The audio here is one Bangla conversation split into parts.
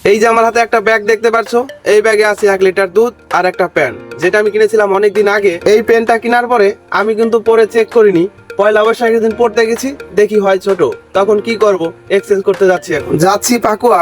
এই যে আমার হাতে একটা ব্যাগ দেখতে পাচ্ছ, এই ব্যাগে আছে 1 লিটার দুধ আর একটা প্যান্ট, যেটা আমি কিনেছিলাম অনেকদিন আগে। এই পেনটা কেনার পরে আমি কিন্তু পরে চেক করিনি। পয়লা বৈশাখের দিন পড়তে গেছি, দেখি হয় ছোট, তখন কি করব, এক্সচেঞ্জ করতে যাচ্ছি। এখন যাচ্ছি পাকুয়া,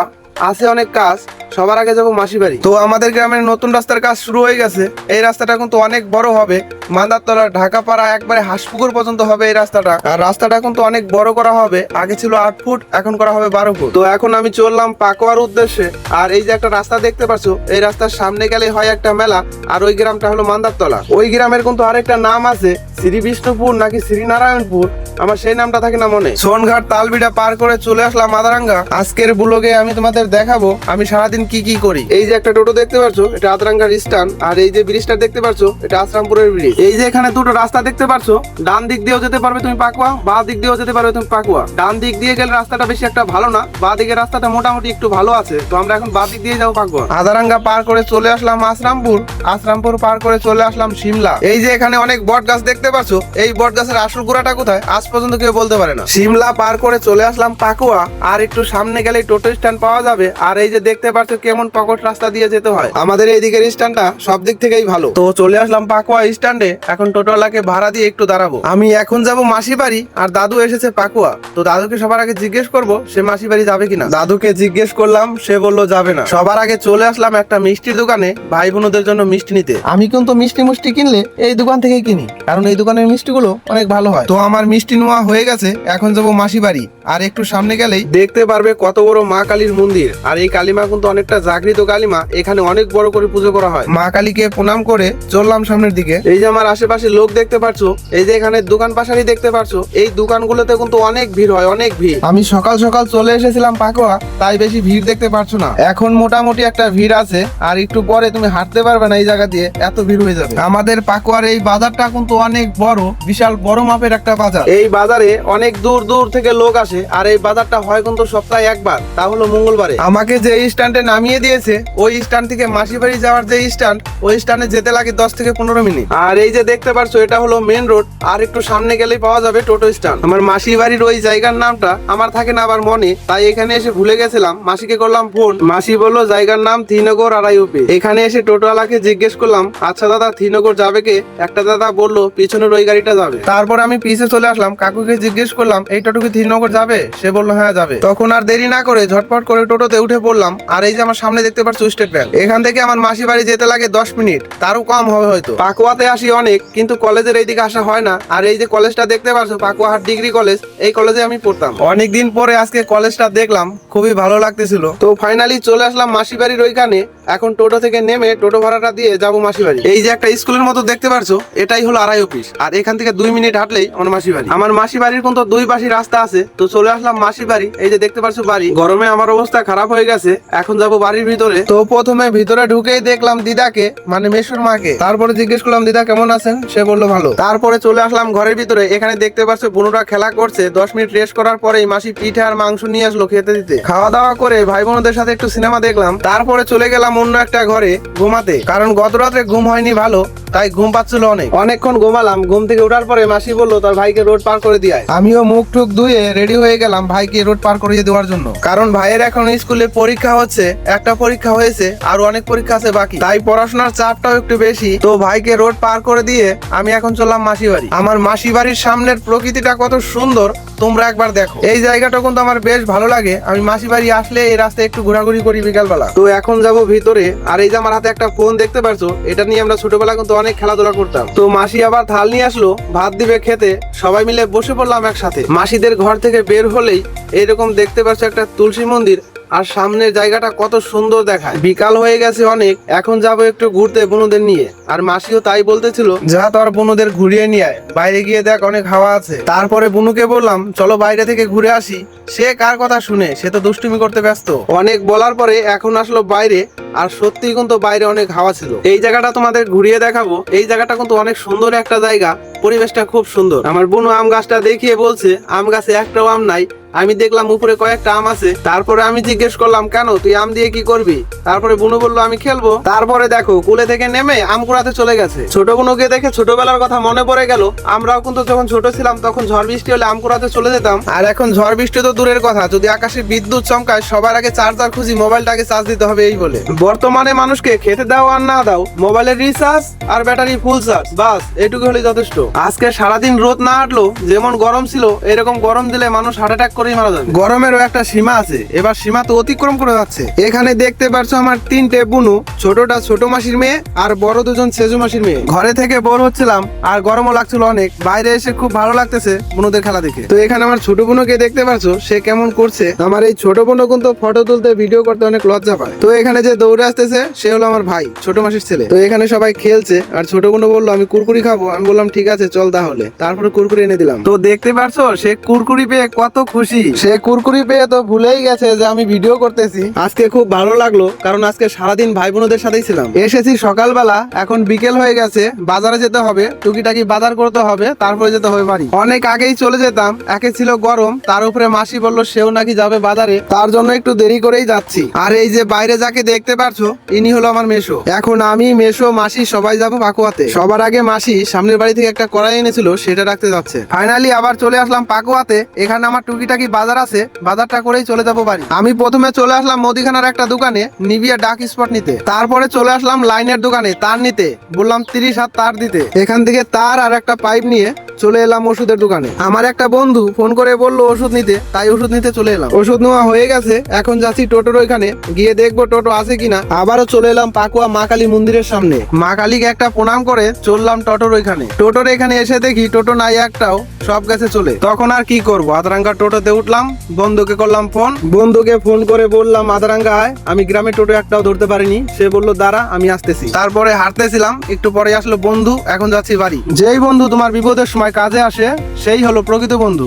আছে অনেক কাজ। সবার আগে যাবো মাসি বাড়ি। তো আমাদের গ্রামের নতুন রাস্তার কাজ শুরু হয়ে গেছে। এই রাস্তাটা কিন্তু অনেক বড় হবে, মান্দারতলা ঢাকাপাড়া একবারে হাঁসপুকুর পর্যন্ত হবে এই রাস্তাটা। আর রাস্তাটা কিন্তু অনেক বড় করা হবে, আগে ছিল 8 ফুট, এখন করা হবে 12 ফুট। তো এখন আমি চললাম পাকুয়ার উদ্দেশ্যে। আর এই যে একটা রাস্তা দেখতে পাচ্ছ, এই রাস্তার সামনে গেলে হয় একটা মেলা। আর ওই গ্রামটা হলো মান্দারতলা। ওই গ্রামের কিন্তু আরেকটা নাম আছে, শ্রী বিষ্ণুপুর নাকি শ্রীনারায়ণপুর, আমার সেই নামটা থাকে না মনে। সোনঘাট তালবিড়া পার করে চলে আসলাম আদারাঙ্গা। আজকের ব্লগে আমি তোমাদের দেখাবো আমি সারাদিন কি কি করি। এই যে একটা টোটো দেখতে পাচ্ছ, এটা আদারাঙ্গার স্ট্যান্ড। আর এই যে ব্রিজটা দেখতে পাচ্ছ, এটা আশ্রামপুরের ব্রিজ। এই যে এখানে দুটো রাস্তা দেখতে পাচ্ছ, ডান দিক দিয়েও যেতে পারবে তুমি পাকুয়া, বাঁ দিক দিয়েও যেতে পারবে তুমি পাকুয়া। ডান দিক দিয়ে গেলে রাস্তাটা বেশি একটা ভালো না, বাঁ দিকের রাস্তাটা মোটামুটি একটু ভালো আছে। তো আমরা এখন বাঁ দিক দিয়ে যাবো পাকুয়া। আদারাঙ্গা পার করে চলে আসলাম আশ্রামপুর, আশ্রামপুর পার করে চলে আসলাম সিমলা। এই যে এখানে অনেক বট গাছ দেখতে পাচ্ছ, এই বট গাছের আসল গোড়াটা কোথায় আজ পর্যন্ত কেউ বলতে পারে না। সিমলা পার করে চলে আসলাম পাকুয়া। আর একটু সামনে গেলে টোটো স্ট্যান্ড পাওয়া যাবে। আর এই যে দেখতে পাচ্ছ কেমন পকেট রাস্তা দিয়ে যেতে হয়। আমাদের এই দিকের স্ট্যান্ডটা সব দিক থেকেই ভালো। তো চলে আসলাম পাকুয়া স্ট্যান্ডে। এখন টোটোওয়ালাকে ভাড়া দিয়ে একটু দাঁড়াবো। আমি এখন যাব মাসি বাড়ি, আর দাদু এসেছে পাকুয়া। তো দাদুকে সবার আগে জিজ্ঞেস করব সে মাসি বাড়ি যাবে কিনা। দাদুকে জিজ্ঞেস করলাম, সে বললো যাবে না। সবার আগে চলে আসলাম একটা মিষ্টির দোকানে, ভাই বোনদের জন্য মিষ্টি নিতে। আমি কিন্তু মিষ্টি কিনলে এই দোকান থেকেই কিনি, কারণ এই দোকানের মিষ্টিগুলো অনেক ভালো হয়। তো আমার মিষ্টি নেওয়া হয়ে গেছে, এখন যাবো মাসি বাড়ি। আর একটু সামনে গেলেই দেখতে পারবে কত বড় মা কালীর মন্দির। আর এই কালীমা কিন্তু অনেকটা জাগৃত কালীমা, এখানে অনেক বড় করে পুজো করা হয়। মা কালীকে প্রণাম করে চললাম সামনের দিকে। এই যে আমার আশেপাশে লোক দেখতে পাচ্ছ, এই যে এখানে দোকান পাশারি দেখতে পাচ্ছ, এই দোকানগুলোতে কিন্তু অনেক ভিড় হয়, অনেক ভিড়। আমি সকাল সকাল চলে এসেছিলাম পাকুয়া, তাই বেশি ভিড় দেখতে পাচ্ছ না। এখন মোটামুটি একটা ভিড় আছে, আর একটু পরে তুমি হাঁটতে পারবে না এই জায়গা দিয়ে, এত ভিড় হয়ে যাবে। আমাদের পাকুয়ার এই বাজারটা কিন্তু অনেক বড়, বিশাল বড় মাপের একটা বাজার। এই বাজারে অনেক দূর দূর থেকে লোক আসে। আর এই বাজারটা হয় কিন্তু সপ্তাহে একবার, তা হলো মঙ্গলবারে। আমাকে যে স্ট্যান্ডে নামিয়ে দিয়েছে, ওই স্ট্যান্ড থেকে মাসি বাড়ি যাওয়ার যে স্ট্যান্ড, ওই স্ট্যান্ডে যেতে লাগে 10 থেকে 15 মিনিট। আর এই যে দেখতে পাচ্ছ, এটা হলো মেন রোড। আর একটু সামনে গেলেই পাওয়া যাবে টোটো স্ট্যান্ড। আমার মাসি বাড়ির ওই জায়গার নামটা আমার থাকে না আবার মনে, তাই এখানে এসে ভুলে গেছিলাম। মাসিকে করলাম ফোন, মাসি বললো জায়গার নাম থিনগর আড়াইউপি। এখানে এসে টোটোওয়ালাকে জিজ্ঞেস করলাম, আচ্ছা দাদা থিনগর যাবে কে? একটা দাদা বললো পিছনের ওই গাড়িটা যাবে। তারপর আমি পিছে চলে আসলাম, কাকুকে জিজ্ঞেস করলাম এই টোটো কি থিনগর যাবে? সে বললো হ্যাঁ যাবে। তখন আর দেরি না করে ঝটপট করে টোটোতে উঠে পড়লাম। আর এই যে আমার সামনে দেখতে পাচ্ছ স্টেট ব্যাংক, এখান থেকে আমার মাসি বাড়ি যেতে লাগে 10 মিনিট, তারও কম হবে হয়তো। পাকুয়াতে আসি অনেক, কিন্তু কলেজের এইদিকে আসা হয় না। আর এই যে কলেজটা দেখতে পাচ্ছ, পাকুয়া হাট ডিগ্রি কলেজ, এই কলেজে আমি পড়তাম। অনেকদিন পরে আজকে কলেজটা দেখলাম, খুবই ভালো লাগতেছিল। তো ফাইনালি চলে আসলাম মাসি বাড়ির ওইখানে। এখন টোটো থেকে নেমে টোটো ভাড়াটা দিয়ে যাবো মাসি বাড়ি। এই যে একটা স্কুলের মতো দেখতে পাচ্ছ, এটাই হলো আড়াই অফিস। আর এখান থেকে 2 মিনিট হাঁটলেই আমার মাসি বাড়ি। আমার মাসি বাড়ির কিন্তু 2 পাশে রাস্তা আছে। তো চলে আসলাম মাসি বাড়ি। এই যে দেখতে পাচ্ছ বাড়ি। গরমে আমার অবস্থা খারাপ হয়ে গেছে, এখন যাবো বাড়ির ভিতরে। তো প্রথমে ভিতরে ঢুকেই দেখলাম দিদাকে, মানে মেশুর মাকে। তারপরে জিজ্ঞেস করলাম দিদা কেমন আছেন? সে বললো ভালো। তারপরে চলে আসলাম ঘরের ভিতরে। এখানে দেখতে পাচ্ছ বুনুরা খেলা করছে। 10 মিনিট রেস্ট করার পরেই মাসি পিঠে আর মাংস নিয়ে আসলো খেতে দিতে। খাওয়া দাওয়া করে ভাই বোনদের সাথে একটু সিনেমা দেখলাম। তারপরে চলে গেলাম অন্য একটা ঘরে ঘুমাতে, কারণ গত রাত্রে ঘুম হয়নি ভালো, তাই ঘুম পাচ্ছিল অনেকক্ষণ ঘুমালাম। ঘুম থেকে ওঠার পরে মাসি বললো তার ভাইকে রোড পার করে দিয়ে। আমিও মুখ টুক ধুয়ে রেডি হয়ে গেলাম ভাইকে রোড পার করে দেওয়ার জন্য, কারণ ভাইয়ের এখন স্কুলে পরীক্ষা হচ্ছে। একটা পরীক্ষা হয়েছে, আর অনেক পরীক্ষা আছে বাকি, তাই পড়াশোনার চাপটাও একটু বেশি। তো ভাইকে রোড পার করে দিয়ে আমি এখন চললাম মাসি বাড়ি। আমার মাসি বাড়ির সামনের প্রকৃতিটা কত সুন্দর, তোমরা একবার দেখো। এই জায়গাটা কিন্তু আমার বেশ ভালো লাগে। আমি মাসি বাড়ি আসলে এই রাস্তায় একটু ঘোরাঘুরি করি বিকালবেলা। তো এখন যাব ভিতরে। আর এই যে আমার হাতে একটা ফোন দেখতে পাচ্ছ, এটা নিয়ে আমরা ছোটবেলা কিন্তু অনেক খেলাধুলা করতাম। তো মাসি আবার থাল নিয়ে আসলো, ভাত দিবে খেতে। সবাই মিলে বসে পড়লাম একসাথে। মাসিদের ঘর থেকে বের হলেই এইরকম দেখতে পাচ্ছ একটা তুলসী মন্দির। আর সামনের জায়গাটা কত সুন্দর দেখায়। বিকাল হয়ে গেছে অনেক, এখন যাবো একটু ঘুরতে বোনদের নিয়ে। আর মাসিও তাই বলতেছিল, যা তোর বোনদের ঘুরিয়ে নিয়ে আয়, বাইরে গিয়ে দেখ অনেক হাওয়া আছে। তারপরে বুনুকে বললাম চলো বাইরে থেকে ঘুরে আসি। সে কার কথা শুনে, সে তো দুষ্টুমি করতে ব্যস্ত। অনেক বলার পরে এখন আসলো বাইরে। আর সত্যি কিন্তু বাইরে অনেক হাওয়া ছিল। এই জায়গাটা তোমাদের ঘুরিয়ে দেখাবো। এই জায়গাটা কিন্তু অনেক সুন্দর একটা জায়গা, পরিবেশটা খুব সুন্দর। আমার বোনু আম গাছটা দেখিয়ে বলছে আম গাছে একটাও আম নাই, আমি দেখলাম উপরে কয়েকটা আম আছে। তারপরে আমি জিজ্ঞেস করলাম, কেন তুই আম দিয়ে কি করবি? তারপরে বুনু বললো আমি খেলবো। তারপরে দেখো কুলে থেকে নেমে আম কুড়াতে চলে গেছে। ছোট বুনুকে দেখে ছোটবেলার কথা মনে পড়ে গেল। আমরাও কিন্তু যখন ছোট ছিলাম তখন ঝড় বৃষ্টি হলে আম কুড়াতে চলে যেতাম। আর এখন ঝড় বৃষ্টি তো দূরের কথা, যদি আকাশে বিদ্যুৎ চমকায় সবার আগে চার্জার খুঁজি, মোবাইলটাকে চার্জ দিতে হবে এই বলে। বর্তমানে মানুষকে খেতে দাও আর না দাও, মোবাইলের রিচার্জ আর ব্যাটারি ফুল চার্জ, বাস এটুকু হলে যথেষ্ট। আজকে সারাদিন রোদ না হাঁটলো, যেমন গরম ছিল এরকম গরম দিলে মানুষ হার্ট অ্যাটাক করেই মারা যাবে। গরমেরও একটা সীমা আছে, এবার সীমা তো অতিক্রম করে যাচ্ছে। এখানে দেখতে পারছো আমার 3টে বুনু, ছোটটা ছোট মাসির মেয়ে আর বড় দুজন সেজু মাসির মেয়ে। ঘরে থেকে বোর হচ্ছিলাম আর গরমও লাগছিল অনেক, বাইরে এসে খুব ভালো লাগতেছে বুনুদের খেলা দেখে। তো এখানে আমার ছোট বোনকে দেখতে পারছো, সে কেমন করছে। আমার এই ছোট বোনও কিন্তু ফটো তুলতে ভিডিও করতে অনেক লজ্জা পায়। তো এখানে যে দৌড়ে আসতেছে সে হলো আমার ভাই, ছোট মাসির ছেলে। তো এখানে সবাই খেলছে আর ছোট বোন বললো আমি কুরকুরি খাবো। আমি বললাম ঠিক আছে চল তাহলে, তারপরে কুরকুরি এনে দিলাম। তো দেখতে পারছো সে কুরকুরি পেয়ে কত খুশি। সে কুরকুরি পেয়ে তো ভুলেই গেছে যে আমি ভিডিও করতেছি। আজকে খুব ভালো লাগলো, কারণ আজকে সারাদিন ভাই বোনদের সাথেই ছিলাম। এসেছি সকালবেলা, এখন বিকেল হয়ে গেছে, বাজারে যেতে হবে, টুকিটাকি বাজার করতে হবে, তারপরে যেতে হবে বাড়ি। অনেক আগেই চলে যেতাম, একে ছিল গরম, তার উপরে মাসি বললো সেও নাকি যাবে বাজারে, তার জন্য একটু দেরি করেই যাচ্ছি। আর এই যে বাইরে যাকে দেখতে পারছো ইনি হলো আমার মেশো। এখন আমি মেশো মাসি সবাই যাবো পাকুয়াতে। সবার আগে মাসি সামনের বাড়ি থেকে একটা কড়াই এনেছিল, সেটা রাখতে যাচ্ছে। ফাইনালি আবার চলে আসলাম পাকুয়াতে। এখানে আমার টুকিটাকি বাজার আছে, বাজারটা করেই চলে যাবো বাড়ি। আমি প্রথমে চলে আসলাম মুদিখানার একটা দোকানে নিভিয়া ডাক স্পট নিতে। তারপরে চলে আসলাম লাইনের দোকানে তার নিতে, বললাম 30 হাত তার দিতে। এখান থেকে তার আর একটা পাইপ নিয়ে চলে এলাম ওষুধের দোকানে। আমার একটা বন্ধু ফোন করে বললো ওষুধ নিতে, তাই ওষুধ নিতে চলে এলাম। ওষুধ নেওয়া হয়ে গেছে, এখন যাচ্ছি টোটোর ওইখানে, গিয়ে দেখবো টোটো আছে কিনা। আবারও চলে এলাম পাকুয়া মা কালী মন্দিরের সামনে। মা কালীকে একটা প্রণাম করে চললাম টোটোর ওইখানে। টোটোর এখানে এসে দেখি টোটো নাই একটাও, সব গেছে চলে। তখন আর কি করবো, আদারাঙ্গা টোটোতে উঠলাম, বন্ধুকে করলাম ফোন। বন্ধুকে ফোন করে বললাম আদারাঙ্গা আয়। আমি গ্রামের টোটো একটাও ধরতে পারিনি, সে বললো দাঁড়া আমি আসতেছি। তারপরে হাঁটতেছিলাম, একটু পরে আসলো বন্ধু, এখন যাচ্ছি বাড়ি। যেই বন্ধু তোমার বিপদের সময় কাজে আসে সেই হলো প্রকৃত বন্ধু।